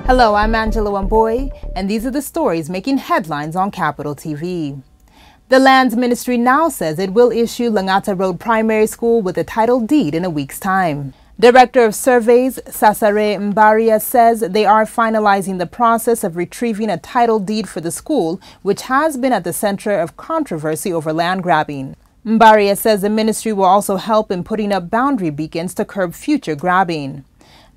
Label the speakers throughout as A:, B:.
A: Hello, I'm Angela Wamboy, and these are the stories making headlines on Capital TV. The Lands Ministry now says it will issue Langata Road Primary School with a title deed in a week's time. Director of Surveys, Sasare Mbaria, says they are finalizing the process of retrieving a title deed for the school, which has been at the center of controversy over land grabbing. Mbaria says the ministry will also help in putting up boundary beacons to curb future grabbing.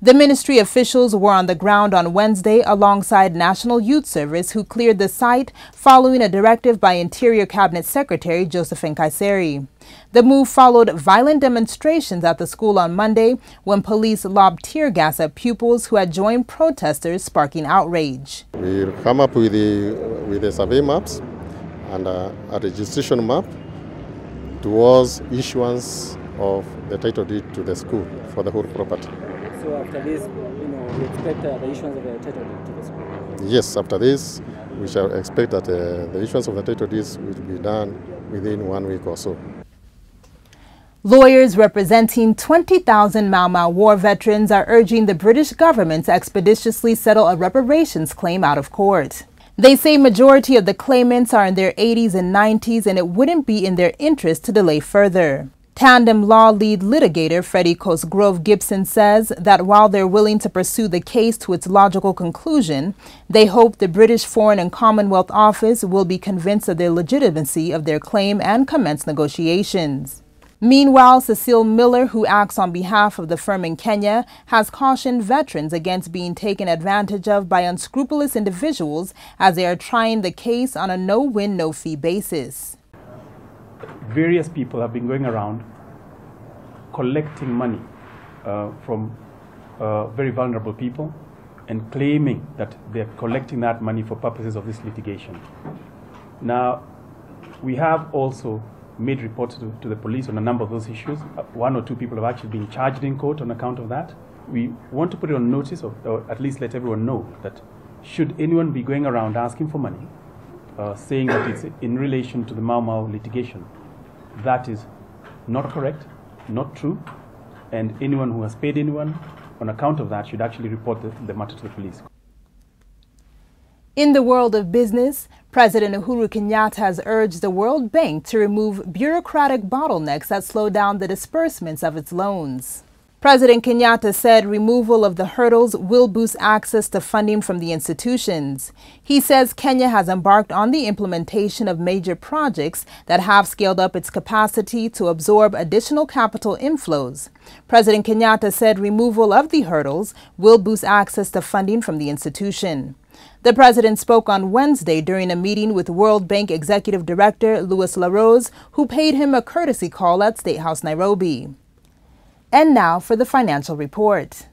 A: The ministry officials were on the ground on Wednesday alongside National Youth Service, who cleared the site following a directive by Interior Cabinet Secretary Joseph Nkaiseri. The move followed violent demonstrations at the school on Monday when police lobbed tear gas at pupils who had joined protesters, sparking outrage.
B: We'll come up with the survey maps and a registration map towards issuance of the title deed to the school for the whole property.
C: So after this, we expect the issuance of the title deed to the school?
B: Yes, after this, we shall expect that the issuance of the title deeds will be done within 1 week or so.
A: Lawyers representing 20,000 Mau Mau war veterans are urging the British government to expeditiously settle a reparations claim out of court. They say majority of the claimants are in their 80s and 90s, and it wouldn't be in their interest to delay further. Tandem Law lead litigator Freddie Cosgrove Gibson says that while they're willing to pursue the case to its logical conclusion, they hope the British Foreign and Commonwealth Office will be convinced of the legitimacy of their claim and commence negotiations. Meanwhile, Cecile Miller, who acts on behalf of the firm in Kenya, has cautioned veterans against being taken advantage of by unscrupulous individuals as they are trying the case on a no-win, no-fee basis.
D: Various people have been going around collecting money from very vulnerable people and claiming that they're collecting that money for purposes of this litigation. Now, we have also made reports to the police on a number of those issues. One or two people have actually been charged in court on account of that. We want to put it on notice, or at least let everyone know that should anyone be going around asking for money, saying that it's in relation to the Mau Mau litigation, that is not correct, not true, and anyone who has paid anyone on account of that should actually report the matter to the police.
A: In the world of business, President Uhuru Kenyatta has urged the World Bank to remove bureaucratic bottlenecks that slow down the disbursements of its loans. President Kenyatta said removal of the hurdles will boost access to funding from the institutions. He says Kenya has embarked on the implementation of major projects that have scaled up its capacity to absorb additional capital inflows. President Kenyatta said removal of the hurdles will boost access to funding from the institution. The president spoke on Wednesday during a meeting with World Bank Executive Director Louis LaRose, who paid him a courtesy call at State House, Nairobi. And now for the financial report.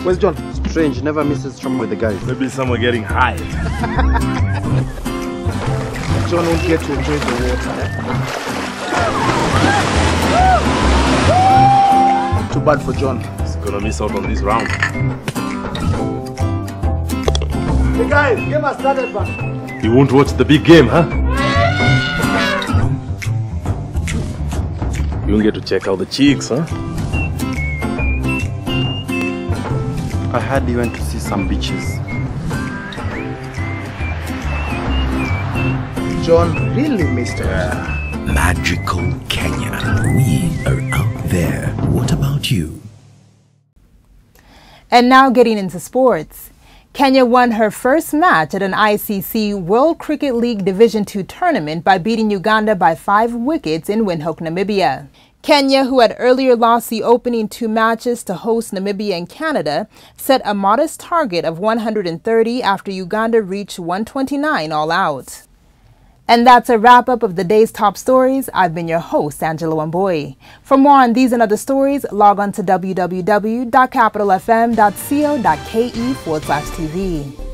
E: Where's John? Strange, never misses from with the guys.
F: Maybe someone getting high.
E: John won't get to enjoy the water. Too bad for John.
F: He's gonna miss out on this round.
E: Hey guys, game has started, man.
F: You won't watch the big game, huh? You won't get to check out the cheeks, huh?
E: I heard you went to see some beaches. John really missed it.
G: Magical Kenya. We are out there. What about you?
A: And now getting into sports. Kenya won her first match at an ICC World Cricket League Division II tournament by beating Uganda by 5 wickets in Windhoek, Namibia. Kenya, who had earlier lost the opening 2 matches to host Namibia and Canada, set a modest target of 130 after Uganda reached 129 all out. And that's a wrap-up of the day's top stories. I've been your host, Angela Wamboy. For more on these and other stories, log on to www.capitalfm.co.ke/TV.